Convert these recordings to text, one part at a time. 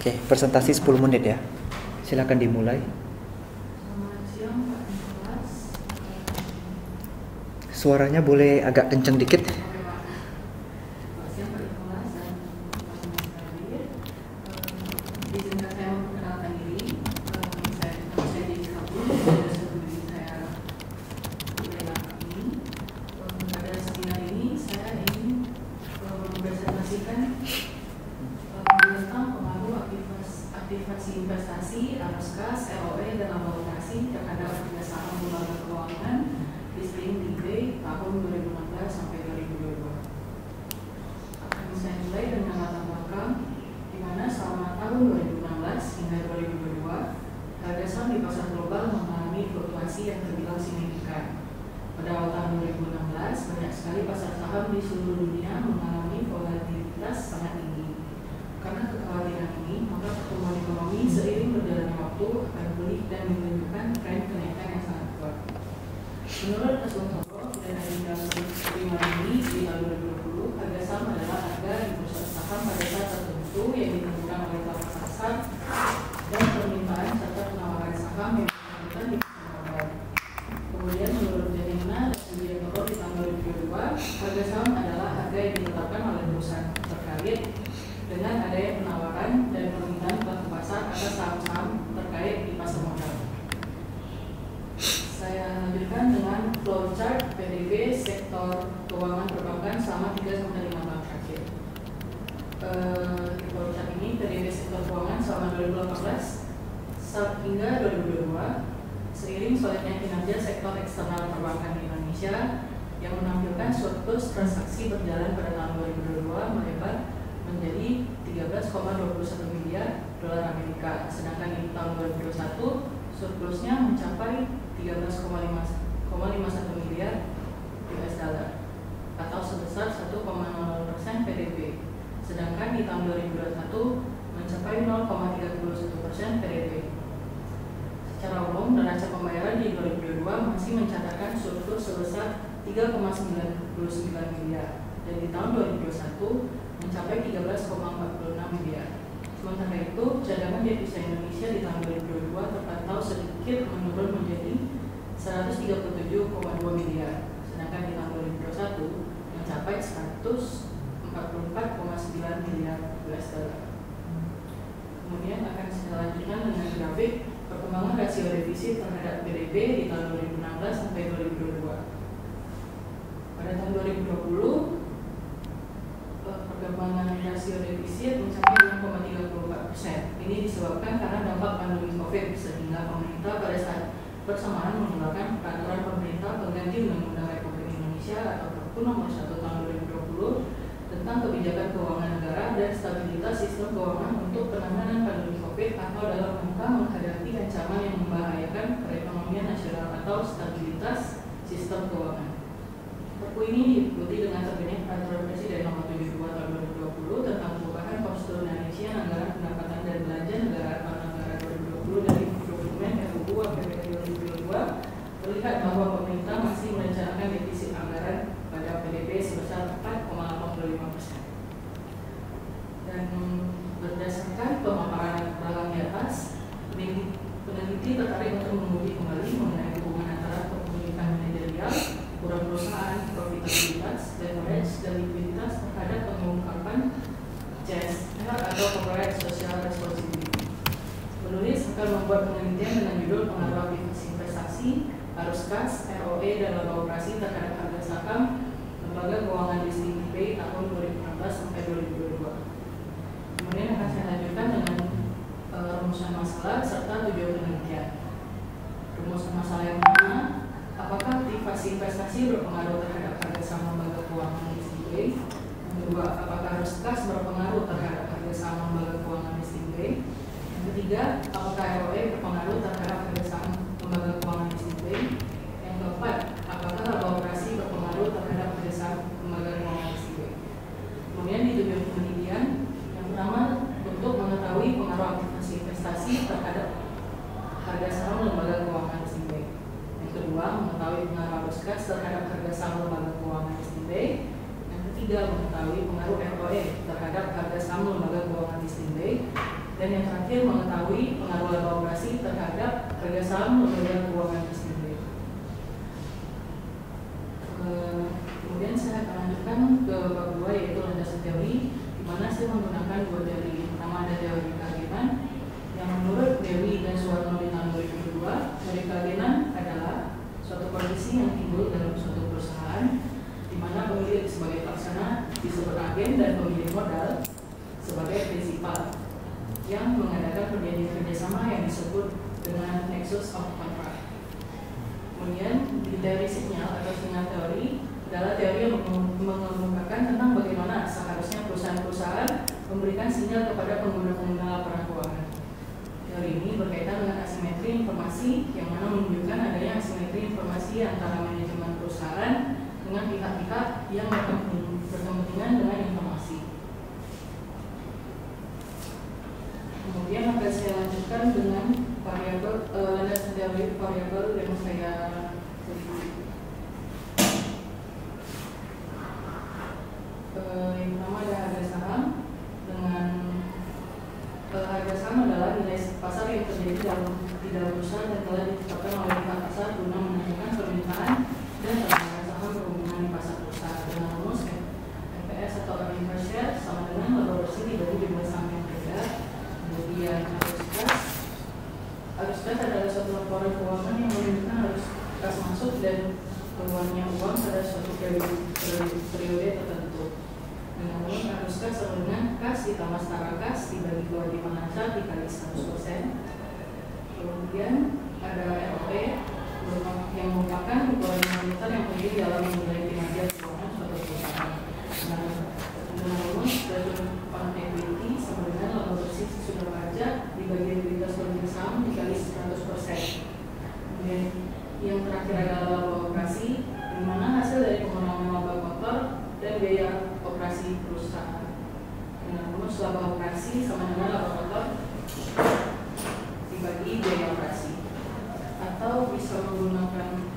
Oke, presentasi 10 menit ya. Silakan dimulai. Selamat siang Pak Nicholas. Suaranya boleh agak kenceng dikit. Selamat siang Pak Nicholas dan teman-teman sekalian. Izinkan saya memperkenalkan diri. Saya Dewi Kabul. Sebelum saya berkenalkan ini, pada seminar ini saya ingin mempresentasikan tentang pengaruh aktivasi investasi, arus kas, ROE, dan laba operasi terhadap harga saham lembaga keuangan listing di B tahun 2016 sampai 2022. Akan saya mulai dengan latar belakang di mana selama tahun 2016 hingga 2022 harga saham di pasar global mengalami fluktuasi yang terbilang signifikan. Pada awal tahun 2016 banyak sekali pasar saham di seluruh dunia mengalami volatilitas sangat tinggi. Karena kekhawatiran ini, maka pertumbuhan ekonomi seiring berjalannya waktu akan pulih dan menunjukkan tren kenaikan yang sangat kuat. Menurut Aswantoro dan Adinda Primar ini di tahun 2020, harga saham adalah harga di bursa saham pada saat tertentu yang ditentukan oleh pelaku pasar dan permintaan serta penawaran saham yang dilakukan di pasar global. Kemudian menurut Janina dan Sugiantoro di tahun 2022, harga saham adalah harga yang ditetapkan oleh perusahaan terkait dengan adanya penawaran dan permintaan pelaku pasar atas saham-saham terkait di pasar modal. Saya lanjutkan dengan flowchart PDB sektor keuangan perbankan selama 3-5 tahun terakhir. Di flowchart ini PDB sektor keuangan selama 2018 hingga 2022 seiring solidnya kinerja sektor eksternal perbankan di Indonesia yang menampilkan surplus transaksi berjalan pada tahun 2022 melebar menjadi 13,21 miliar dolar Amerika, sedangkan di tahun 2021 surplusnya mencapai 13,51 miliar US dollar atau sebesar 1,00% PDB, sedangkan di tahun 2021 mencapai 0,31% PDB. Secara umum, neraca pembayaran di 2022 masih mencatatkan surplus sebesar 3,99 miliar dan di tahun 2021 mencapai 13,46 miliar. Sementara itu, cadangan devisa Indonesia di tahun 2022 terpantau sedikit menurun menjadi 137,2 miliar, sedangkan di tahun 2021 mencapai 144,9 miliar US dollar. Kemudian akan saya lanjutkan dengan grafik perkembangan rasio defisit terhadap PDB di tahun 2016 sampai 2022. Pada tahun 2020 perkembangan rasio defisit mencapai 6,34%. Ini disebabkan karena dampak pandemi COVID, sehingga pemerintah pada saat bersamaan mengeluarkan peraturan pemerintah pengganti Undang-Undang Republik Indonesia atau Perpu Nomor 1 Tahun 2020 tentang kebijakan keuangan negara dan stabilitas sistem keuangan untuk penanganan pandemi COVID atau dalam rangka menghadapi ancaman yang membahayakan perekonomian nasional atau stabilitas sistem keuangan. Perpu ini diikuti dengan terbitnya Peraturan Presiden Nomor 72 Tahun 2020 tentang perubahan postur penerimaan anggaran pendapatan dan belanja negara tahun anggaran 2020 dari dokumen RUU APBN 2022 terlihat bahwa pemerintah masih merencanakan defisit anggaran pada PDB sebesar 4,85%. Dan berdasarkan pemaparan belakang di atas, peneliti tertarik untuk menguji kembali mengenai hubungan antara kepemilikan manajerial, ukuran perusahaan, profitabilitas, leverage, dan likuiditas terhadap pengungkapan CSR atau Corporate Social Responsibility. Penulis akan membuat penelitian dengan judul pengaruh aktivasi investasi, arus kas, ROE, dan laba operasi terhadap harga saham lembaga keuangan listing B tahun 2016 sampai 2022. Kemudian akan saya lanjutkan dengan rumusan masalah serta tujuan penelitian. Rumusan masalah yang pertama, apakah aktivasi investasi berpengaruh terhadap harga saham lembaga keuangan listing B? Yang kedua, apakah arus kas berpengaruh terhadap harga saham lembaga keuangan listing B? Yang ketiga, apakah ROE berpengaruh terhadap harga saham lembaga keuangan listing B? Yang keempat, apakah laba operasi berpengaruh terhadap harga saham lembaga keuangan listing B? Kemudian di tujuan penelitian, yang pertama untuk mengetahui pengaruh aktivasi investasi terhadap harga saham lembaga keuangan listing B. Kedua, mengetahui pengaruh arus kas terhadap harga saham lembaga keuangan listing B. Yang ketiga, mengetahui pengaruh ROE terhadap harga saham lembaga keuangan listing B. Dan yang terakhir, mengetahui pengaruh laba operasi terhadap harga saham lembaga keuangan itu sendiri. Kemudian saya akan lanjutkan ke bab 2, yaitu landasan teori, di mana saya menggunakan 2 teori. Pertama ada teori keagenan, yang menurut Dewi dan Suwarno di tahun 2002, teori keagenan adalah suatu kondisi yang timbul dalam suatu perusahaan, di mana pemilik sebagai pelaksana disebut agen dan pemilik modal sebagai prinsipal, yang mengadakan perjanjian kerjasama yang disebut dengan nexus of contract. Kemudian di teori sinyal atau sinyal teori adalah teori yang mengemukakan tentang bagaimana seharusnya perusahaan-perusahaan memberikan sinyal kepada pengguna-pengguna laporan keuangan. Teori ini berkaitan dengan asimetri informasi, yang mana menunjukkan adanya asimetri informasi antara manajemen perusahaan dengan pihak-pihak yang berkepentingan dengan informasi. Kemudian akan saya lanjutkan dengan variabel landasan teori variabel yang saya beri. Yang pertama ada harga saham. Dengan harga saham adalah nilai pasar yang terjadi di dalam perusahaan dan telah ditetapkan oleh pihak pasar guna menentukan permintaan dan harga saham berhubungan di pasar perusahaan. Dengan rumus EPS atau earnings per share sama dengan laba bersih dibagi jumlah saham yang beredar. Kemudian arus kas adalah suatu laporan keuangan yang menunjukkan arus kas masuk dan keluarnya uang pada suatu periode tertentu. Dengan arus kas sama dengan kas ditambah setara kas dibagi kewajiban laba dikali 100%. Kemudian ada ROE yang merupakan ukuran moneter yang terjadi dalam menilai kinerja keuangan suatu perusahaan. Dengan rumus on equity sama dengan laba bersih sudah pajak dibagi ekuitas pemilik saham dikali 100%. Kemudian yang terakhir adalah laba operasi, di mana hasil dari pengurangan laba kotor dan biaya operasi perusahaan. Dengan rumus laba operasi sama dengan laba kotor dibagi biaya operasi, atau bisa menggunakan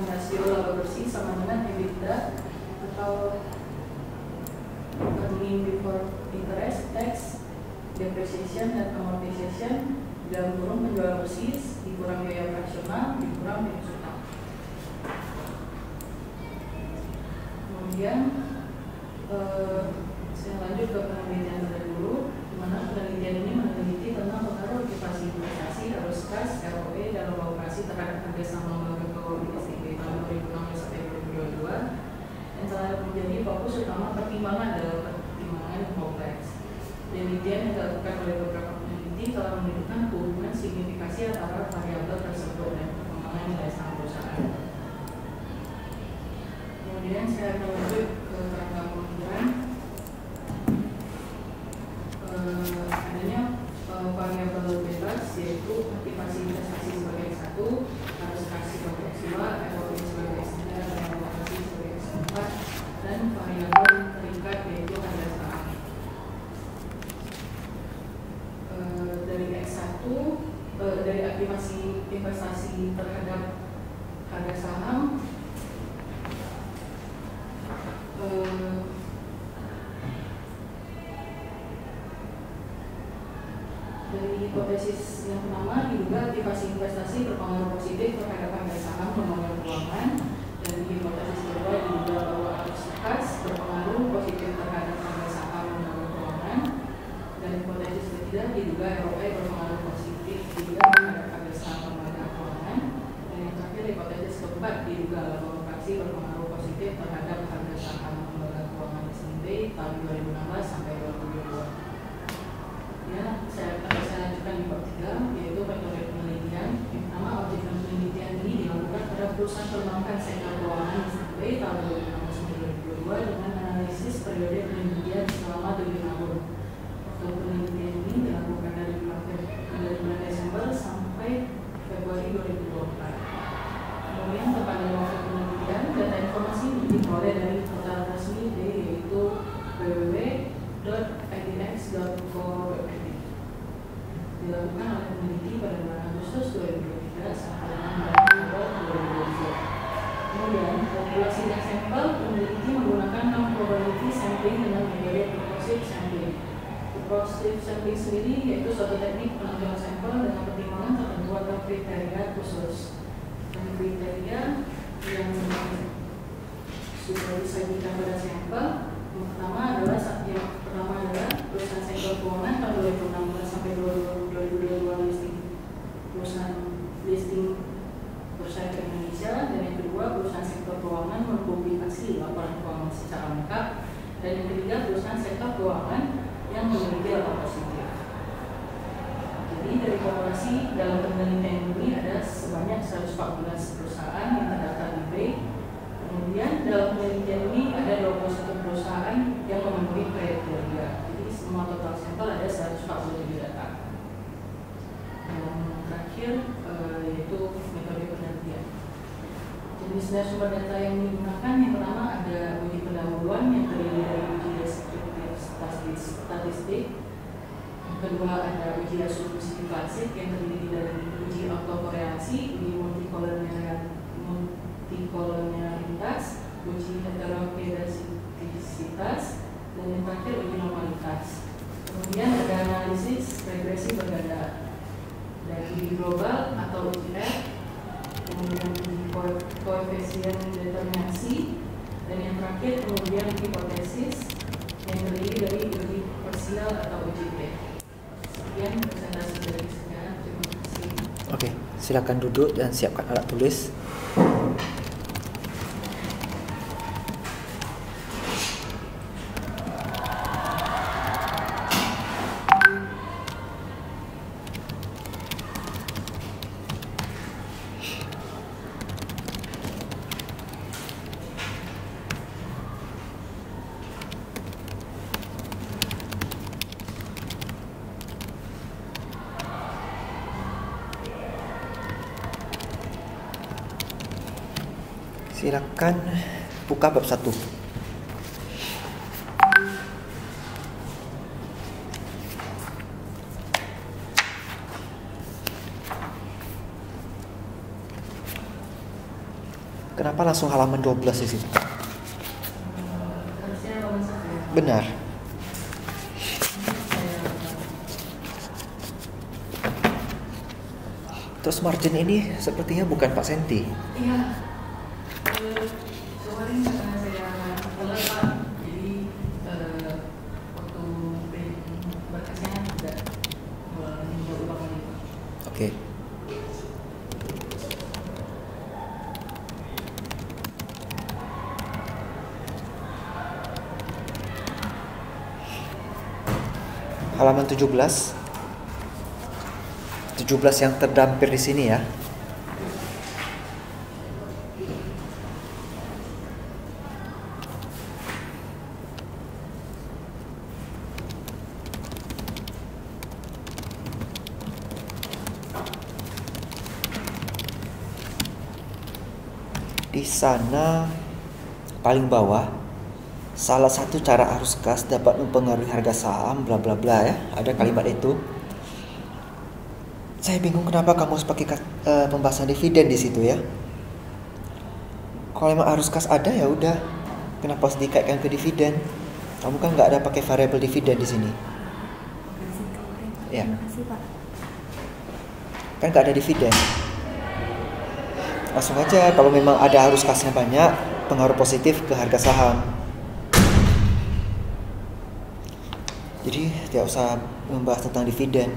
rasio laba bersih sama dengan EBITDA atau earning before interest, tax, depreciation dan amortization dalam kurung penjualan bersih dikurang biaya operasional dikurang minus utang. Kemudian saya lanjut ke penelitian terdahulu, di mana penelitian ini meneliti tentang pengaruh aktivasi investasi, arus kas, ROE dan laba operasi terhadap harga saham lembaga keuangan ISTB tahun 2016 sampai 2022, yang telah menjadi fokus utama pertimbangan dalam pertimbangan yang kompleks. Penelitian yang dilakukan oleh beberapa peneliti telah menunjukkan hubungan signifikasi antara variabel tersebut dan perkembangan nilai saham perusahaan. Kemudian saya akan lanjut ke kerangka pemikiran. Adanya variabel bebas, yaitu aktivasi investasi sebagai satu, arus kas sebagai X2, ROE sebagai X3, dan alokasi sebagai X4, dan variabel terikat yaitu harga saham. Dari X1, dari aktivasi investasi terhadap harga saham, dari hipotesis yang pertama diduga aktivasi investasi berpengaruh positif terhadap harga saham lembaga keuangan, dan hipotesis kedua diduga bahwa arus kas berpengaruh positif terhadap harga saham lembaga keuangan, dan hipotesis ketiga diduga ROE berpengaruh positif juga terhadap harga saham lembaga keuangan, dan yang terakhir hipotesis keempat diduga laba operasi berpengaruh positif terhadap harga saham lembaga keuangan SNB tahun 2016 sampai 2022. Ya, saya lanjutkan di bab 3, yaitu metode penelitian. Yang pertama, objek penelitian ini dilakukan pada perusahaan perbankan sektor keuangan SNB tahun 2016-2022 dengan analisis periode penelitian selama 7 tahun. Waktu penelitian ini dilakukan dari bulan Desember sampai Februari 2024. Kemudian kepada waktu penelitian dilakukan oleh peneliti pada bulan Agustus 2023 sampai dengan bulan Oktober 2022. Kemudian, populasi dan sampel peneliti menggunakan non-probability sampling dengan metode purposive sampling. Purposive sampling sendiri yaitu suatu teknik penentuan sampel dengan pertimbangan tertentu atau kriteria khusus. Dan kriteria yang sudah disajikan pada sampel pertama adalah perusahaan sektor keuangan tahun 2016 sampai 2022 listing perusahaan di Indonesia, dan yang kedua perusahaan sektor keuangan mempublikasi laporan keuangan secara lengkap, dan yang ketiga perusahaan sektor keuangan yang memiliki laporan positif. Jadi dari populasi dalam penelitian ini ada sebanyak 114 perusahaan yang terdaftar di BEI. Kemudian dalam penelitian ini ada 21 perusahaan yang memenuhi kriteria. Jadi semua total sampel ada 147 data. Yang terakhir yaitu metode penelitian. Jenis dan sumber data yang digunakan yang pertama ada uji pendahuluan yang terdiri dari uji deskriptif statistik. Yang kedua ada uji asumsi klasik yang terdiri dari uji autokorelasi, uji multikolonialitas, uji heterogenesitas, dan yang terakhir uji normalitas. Kemudian ada analisis regresi berganda dari uji global atau uji F, kemudian uji koefisien determinasi, dan yang terakhir kemudian hipotesis yang terdiri dari uji parsial atau uji B. Sekian presentasi dari saya. Terima kasih. Oke, silakan duduk dan siapkan alat tulis. Silakan buka bab 1. Kenapa langsung halaman 12 di situ? Harusnya halaman 1. Benar. Terus margin ini sepertinya bukan Pak Senti. Iya. Kemarin saya telat Pak, jadi waktu berkasnya tidak berulang lagi Pak. Oke. Halaman 17 yang terdampir di sini ya. Di sana paling bawah, salah satu cara arus kas dapat mempengaruhi harga saham bla bla bla ya. Ada kalimat itu. Saya bingung kenapa kamu harus pakai pembahasan dividen di situ ya. Kalau memang arus kas ada ya udah. Kenapa harus dikaitkan ke dividen? Kamu kan nggak ada pakai variable dividen di sini. Ya. Terima kasih Pak. Kan nggak ada dividen. Langsung aja kalau memang ada arus kasnya banyak, pengaruh positif ke harga saham. Jadi tidak usah membahas tentang dividen.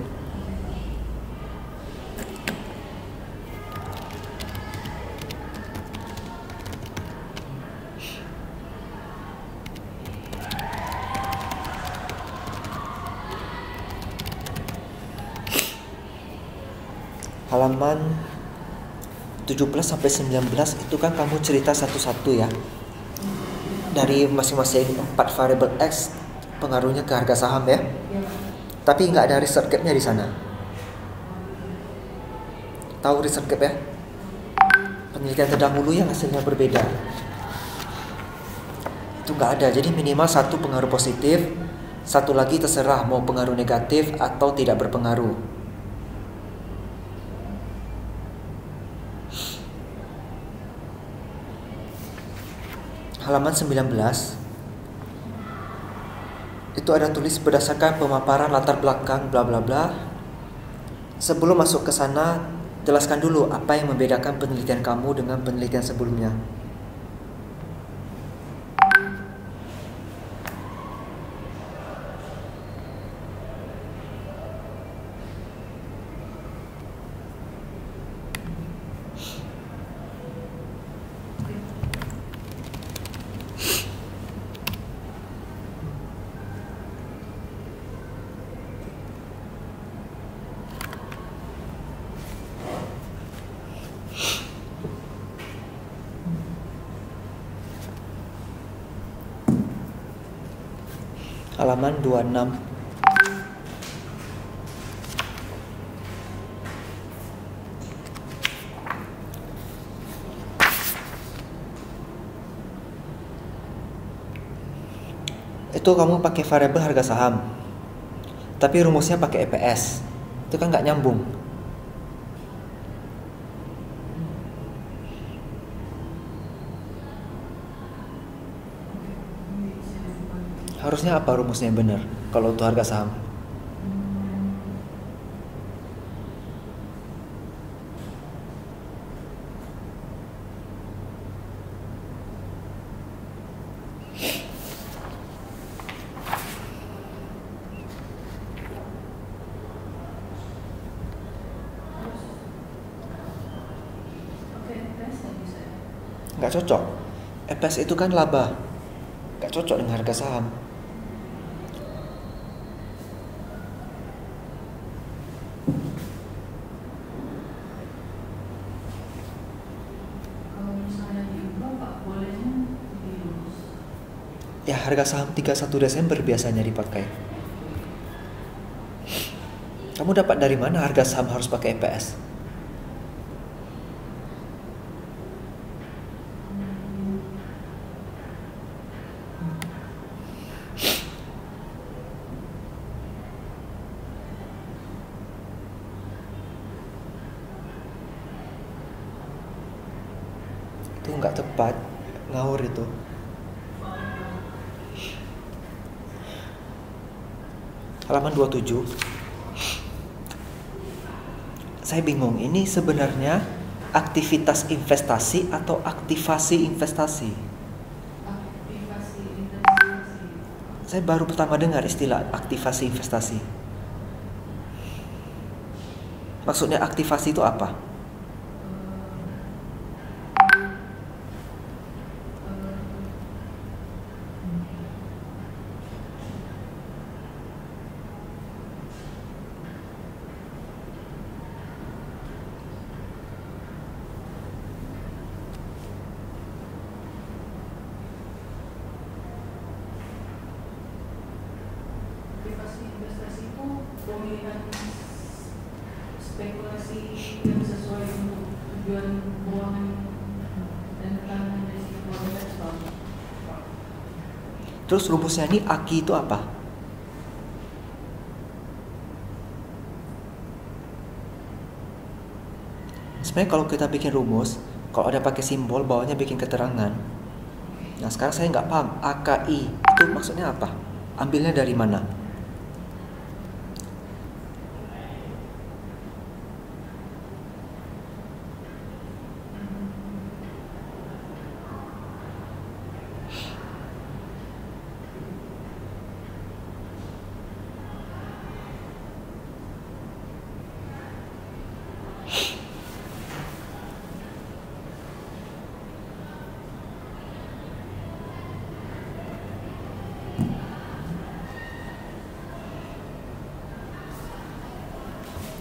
Halaman 17 sampai 19 itu kan kamu cerita satu-satu ya. Dari masing-masing 4 variable X pengaruhnya ke harga saham ya. Tapi nggak ada research gap-nya di sana. Tahu research gap ya? Penelitian terdahulu yang hasilnya berbeda. Itu nggak ada. Jadi minimal satu pengaruh positif, satu lagi terserah mau pengaruh negatif atau tidak berpengaruh. halaman 19 itu ada tulis berdasarkan pemaparan latar belakang bla bla bla. Sebelum masuk ke sana, jelaskan dulu apa yang membedakan penelitian kamu dengan penelitian sebelumnya. Halaman 26. Itu kamu pakai variabel harga saham, tapi rumusnya pakai EPS. Itu kan nggak nyambung. Harusnya apa rumusnya yang benar kalau untuk harga saham? Nggak cocok. EPS itu kan laba, nggak cocok dengan harga saham. Ya, harga saham 31 Desember biasanya dipakai. Kamu dapat dari mana harga saham harus pakai EPS? Itu nggak tepat, ngawur itu. Halaman 27. Saya bingung, ini sebenarnya aktivitas investasi atau aktivasi investasi? Aktivasi investasi. Saya baru pertama dengar istilah aktivasi investasi. Maksudnya aktivasi itu apa? Aktivasi investasi itu pemilihan spekulasi yang sesuai untuk tujuan keuangan dan tekanan risiko keuangan. Terus rumusnya ini AKI itu apa? Sebenarnya kalau kita bikin rumus, kalau ada pakai simbol, bawahnya bikin keterangan. Nah, sekarang saya nggak paham AKI itu maksudnya apa? Ambilnya dari mana?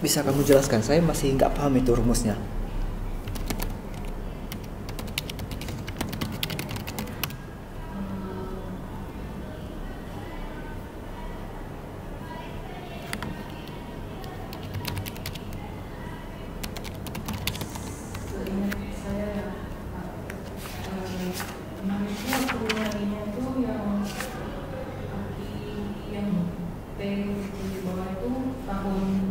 Bisa kamu jelaskan? Saya masih nggak paham itu rumusnya. Seingat saya ya, Indonesia pengulangannya itu yang aki yang T di bawah itu tahun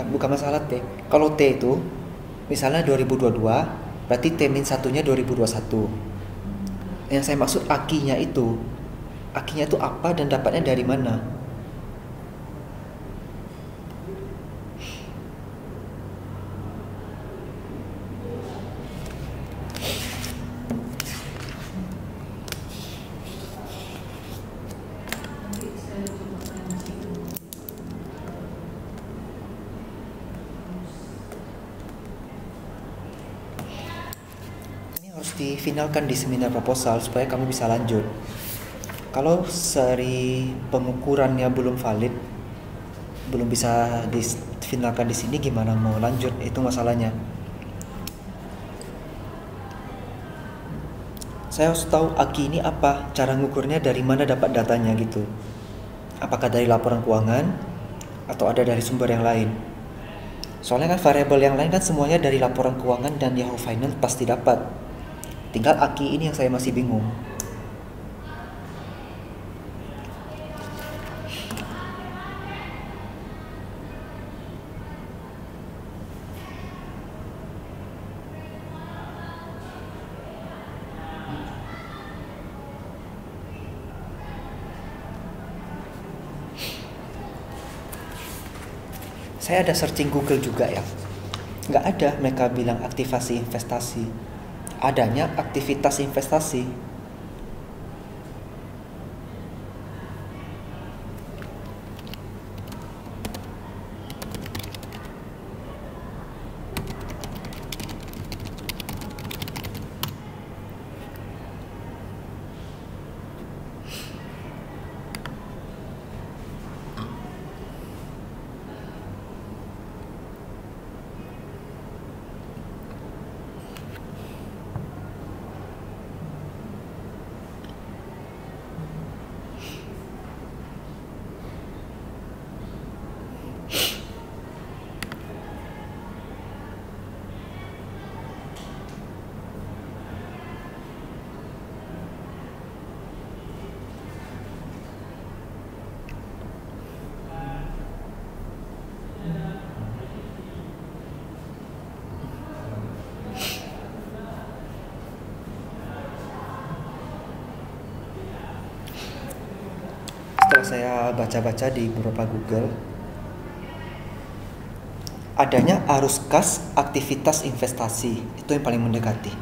bukan masalah T. Kalau T itu misalnya 2022, berarti T-1-nya 2021. Yang saya maksud akinya itu apa dan dapatnya dari mana? Nanti saya coba tanya sih. Ini harus difinalkan di seminar proposal supaya kamu bisa lanjut. Kalau seri pengukurannya belum valid, belum bisa difinalkan di sini, gimana mau lanjut? Itu masalahnya. Saya harus tahu AKI ini apa, cara ngukurnya dari mana dapat datanya gitu. Apakah dari laporan keuangan atau ada dari sumber yang lain? Soalnya kan variabel yang lain kan semuanya dari laporan keuangan dan Yahoo Finance pasti dapat. Tinggal AKI ini yang saya masih bingung. Saya ada searching Google juga ya. Nggak ada mereka bilang aktivasi investasi. Adanya aktivitas investasi. Setelah saya baca-baca di beberapa Google, adanya arus kas aktivitas investasi, itu yang paling mendekati.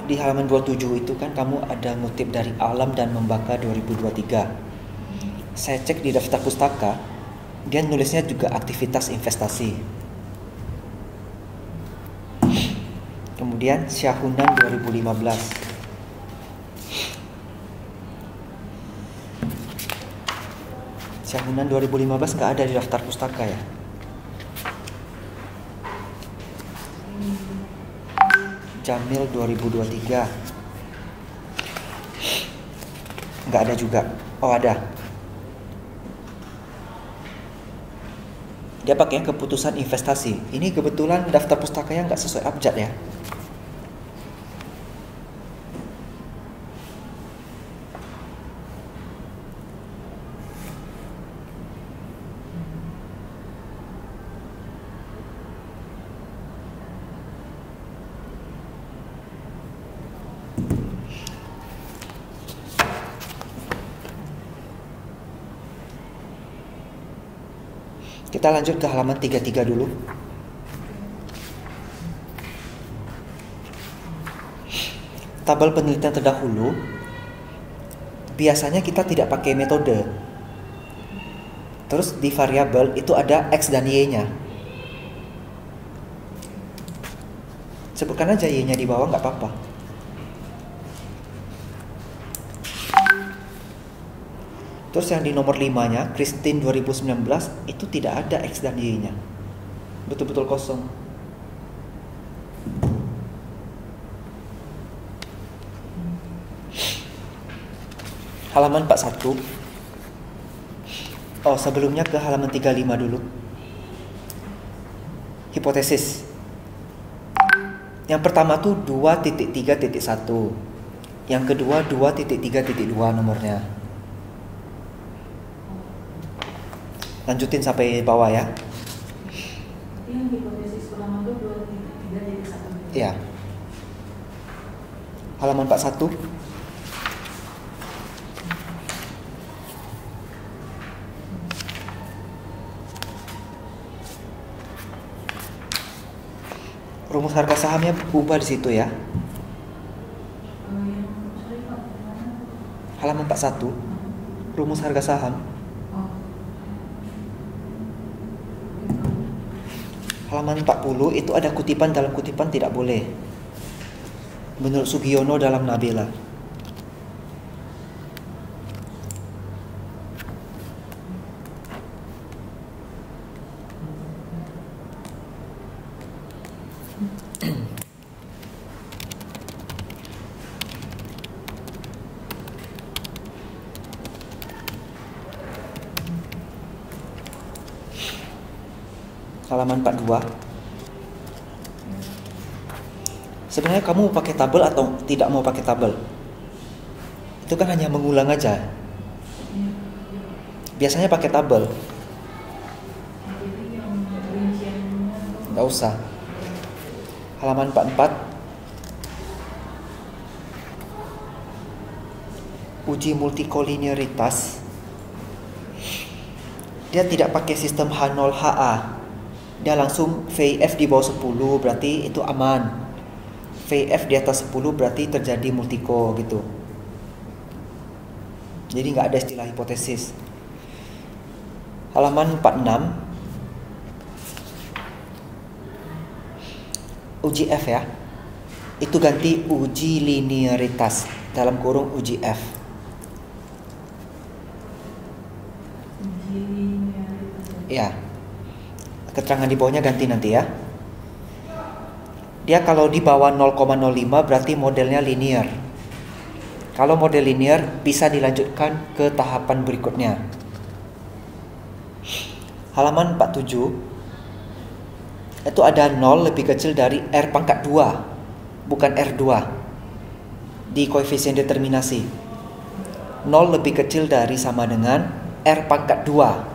Di halaman 27 itu kan kamu ada ngutip dari Alam dan Membaka 2023. Saya cek di daftar pustaka, dia nulisnya juga aktivitas investasi. Kemudian Syahunan 2015. Syahunan 2015 nggak ada di daftar pustaka ya. Jamil 2023 nggak ada juga. Oh ada. Dia pakai keputusan investasi. Ini kebetulan daftar pustakanya nggak sesuai abjad ya. Kita lanjut ke halaman 33 dulu. Tabel penelitian terdahulu. Biasanya kita tidak pakai metode. Terus di variabel itu ada X dan Y-nya. Sebutkan aja Y-nya di bawah, nggak apa-apa. Terus yang di nomor 5-nya, Christine 2019, itu tidak ada X dan Y-nya. Betul-betul kosong. Halaman 41. Oh, sebelumnya ke halaman 35 dulu. Hipotesis. Yang pertama tuh 2.3.1. Yang kedua 2.3.2 nomornya. Lanjutin sampai bawah ya. Yang hipotesis pertama itu 2.3.1. Ya. Halaman 41. Rumus harga sahamnya ubah di situ ya. Halaman 41. Rumus harga saham. Halaman 40 itu ada kutipan, dalam kutipan tidak boleh. Menurut Sugiono dalam Nabila. Halaman 42. Sebenarnya kamu mau pakai tabel atau tidak mau pakai tabel? Itu kan hanya mengulang aja. Biasanya pakai tabel. Nggak usah. Halaman 44. Uji multikolinearitas. Dia tidak pakai sistem H0 HA. Dia langsung VF di bawah 10 berarti itu aman. VF di atas 10 berarti terjadi multiko gitu. Jadi nggak ada istilah hipotesis. Halaman 46. Uji F ya. Itu ganti uji linearitas dalam kurung uji F. Ya. Keterangan di bawahnya ganti nanti ya. Dia kalau di bawah 0,05 berarti modelnya linear. Kalau model linear bisa dilanjutkan ke tahapan berikutnya. Halaman 47. Itu ada 0 lebih kecil dari R pangkat 2, bukan R2 di koefisien determinasi. 0 lebih kecil dari sama dengan R pangkat 2,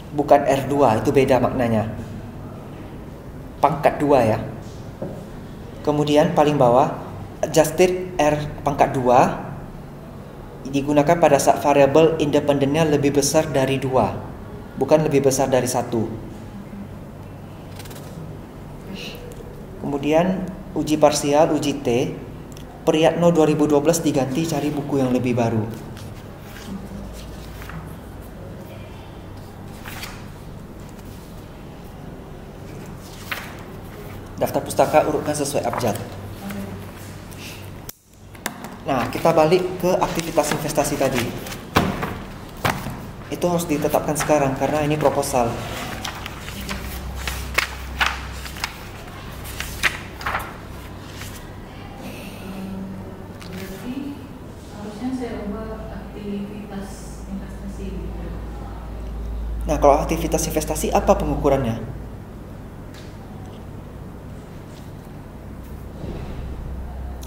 bukan R2, itu beda maknanya. Pangkat 2 ya. Kemudian paling bawah, adjusted R pangkat 2 digunakan pada saat variabel independennya lebih besar dari 2, bukan lebih besar dari 1. Kemudian uji parsial, uji T, Priyatno 2012 diganti cari buku yang lebih baru. Daftar pustaka urutkan sesuai abjad. Nah, kita balik ke aktivitas investasi tadi. Itu harus ditetapkan sekarang karena ini proposal. Berarti harusnya saya ubah aktivitas investasi. Nah, kalau aktivitas investasi apa pengukurannya?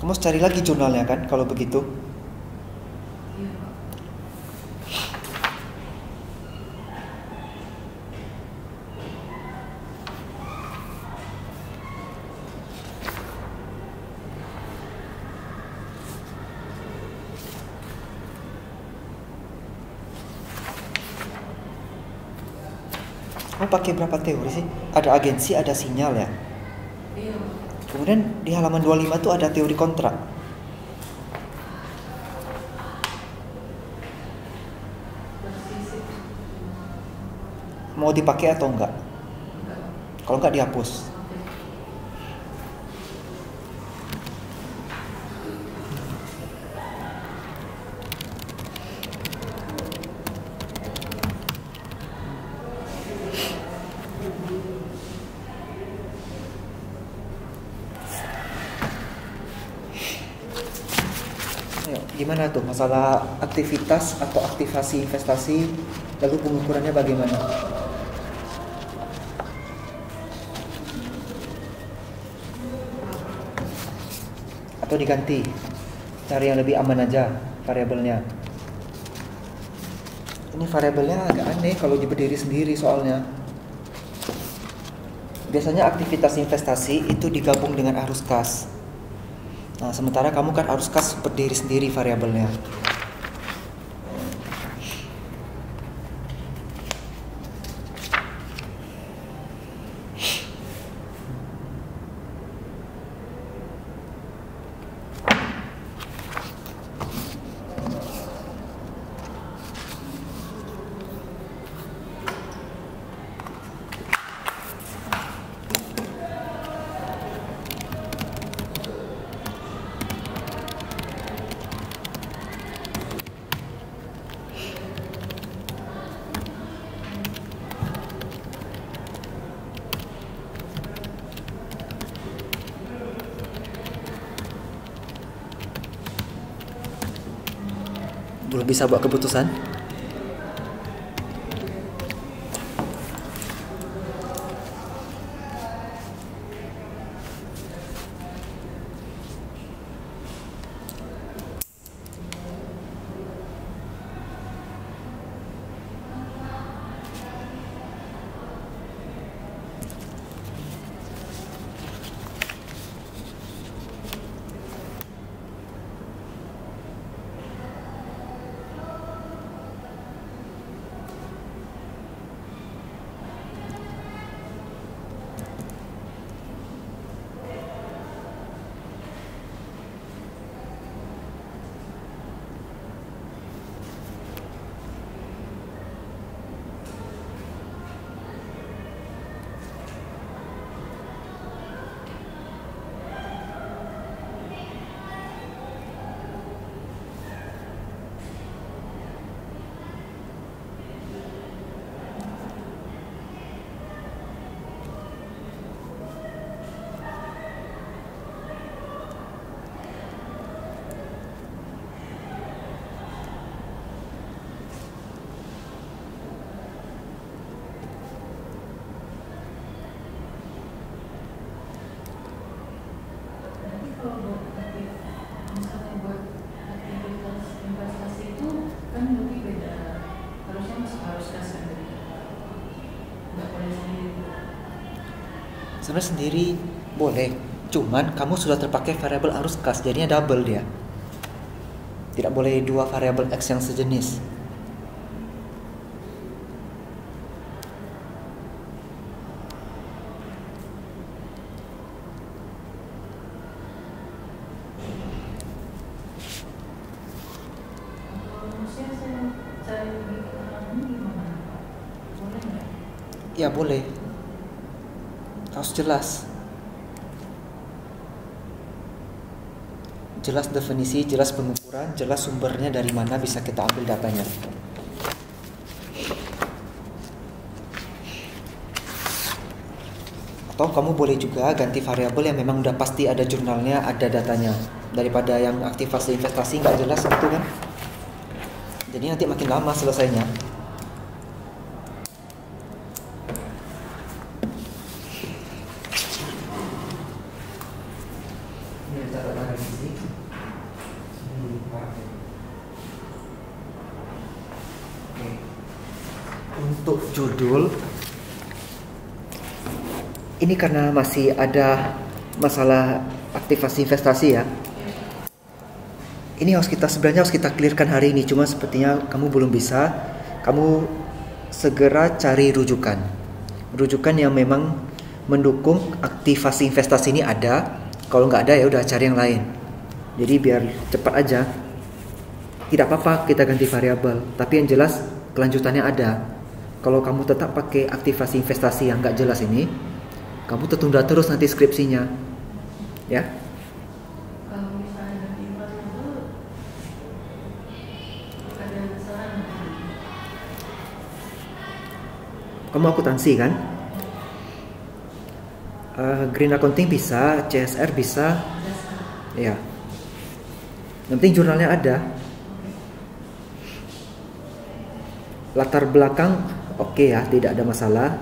Kamu harus cari lagi jurnalnya kan kalau begitu. Iya, Pak. Kamu pakai berapa teori sih? Ada agensi, ada sinyal ya. Iya, Pak. Kemudian di halaman 25 tuh ada teori kontrak. Basis itu. Mau dipakai atau enggak? Enggak. Kalau enggak dihapus. Oke. Ayo, gimana tuh masalah aktivitas atau aktivasi investasi, lalu pengukurannya bagaimana? atau diganti. Cari yang lebih aman aja variabelnya. Ini variabelnya agak aneh kalau berdiri sendiri soalnya. Biasanya aktivitas investasi itu digabung dengan arus kas. Nah, sementara kamu kan arus kas berdiri sendiri variabelnya. Belum bisa buat keputusan. Sebenarnya sendiri boleh, cuman kamu sudah terpakai variabel arus kas, jadinya double dia. Tidak boleh dua variabel X yang sejenis. Ya boleh. Harus jelas. Jelas definisi, jelas pengukuran, jelas sumbernya dari mana bisa kita ambil datanya. Atau kamu boleh juga ganti variabel yang memang udah pasti ada jurnalnya, ada datanya, daripada yang aktivasi investasi nggak jelas gitu kan. Jadi nanti makin lama selesainya. Untuk judul ini karena masih ada masalah aktivasi investasi ya. Ini sebenarnya harus kita clearkan hari ini, cuma sepertinya kamu belum bisa. Kamu segera cari rujukan yang memang mendukung aktivasi investasi ini ada. Kalau nggak ada ya udah cari yang lain. Jadi biar cepat aja. Tidak apa-apa kita ganti variabel, tapi yang jelas kelanjutannya ada. Kalau kamu tetap pakai aktivasi investasi yang nggak jelas ini, kamu tertunda terus nanti skripsinya, ya. Kalau misalnya ganti variabel, ada kesalahan. Kamu akuntansi kan? Green accounting bisa, CSR bisa, ya. Yang penting jurnalnya ada. Latar belakang oke ya, tidak ada masalah.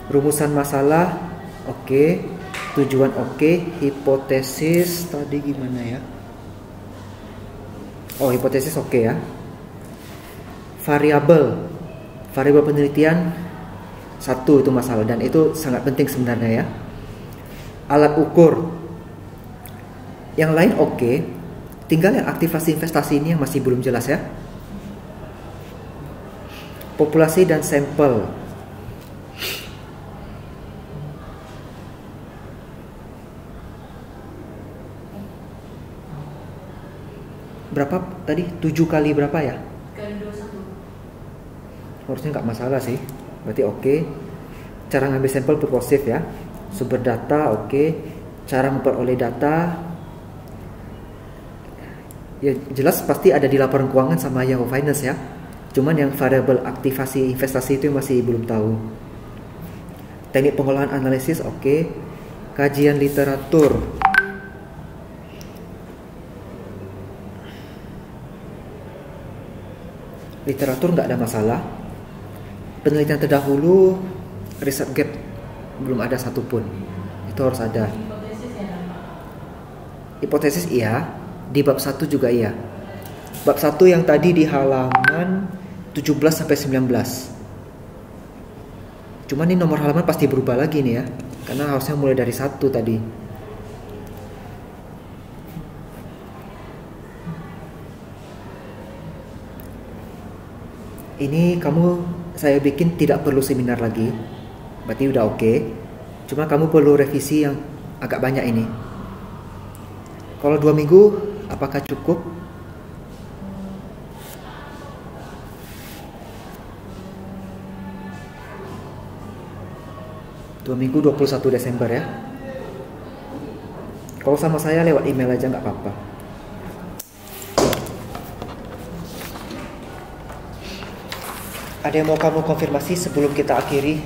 Rumusan masalah oke. Tujuan oke, hipotesis tadi gimana ya? Oh, hipotesis oke ya. Variabel penelitian satu itu masalah, dan itu sangat penting sebenarnya ya. Alat ukur yang lain oke, tinggal yang aktivasi investasi ini yang masih belum jelas ya. Populasi dan sampel. Berapa tadi? 7 kali berapa ya? Kali 21. Harusnya nggak masalah sih. Berarti oke. Cara ngambil sampel purposif ya. Sumber data oke. Cara memperoleh data ya jelas pasti ada di laporan keuangan sama Yahoo Finance ya. Cuman yang variabel aktivasi investasi itu masih belum tahu. Teknik pengolahan analisis oke. Kajian literatur. Literatur nggak ada masalah. Penelitian terdahulu, riset gap belum ada satupun. Itu harus ada. Hipotesis ya, Pak? Hipotesis iya. Di bab 1 juga iya. Bab 1 yang tadi di halaman 17 sampai 19. Cuman ini nomor halaman pasti berubah lagi nih ya. Karena harusnya mulai dari 1 tadi. Ini saya bikin tidak perlu seminar lagi. Berarti udah oke. Cuma kamu perlu revisi yang agak banyak ini. Kalau 2 minggu apakah cukup? Dua minggu 21 Desember ya. Kalau sama saya lewat email aja nggak apa-apa. Ada yang mau kamu konfirmasi sebelum kita akhiri?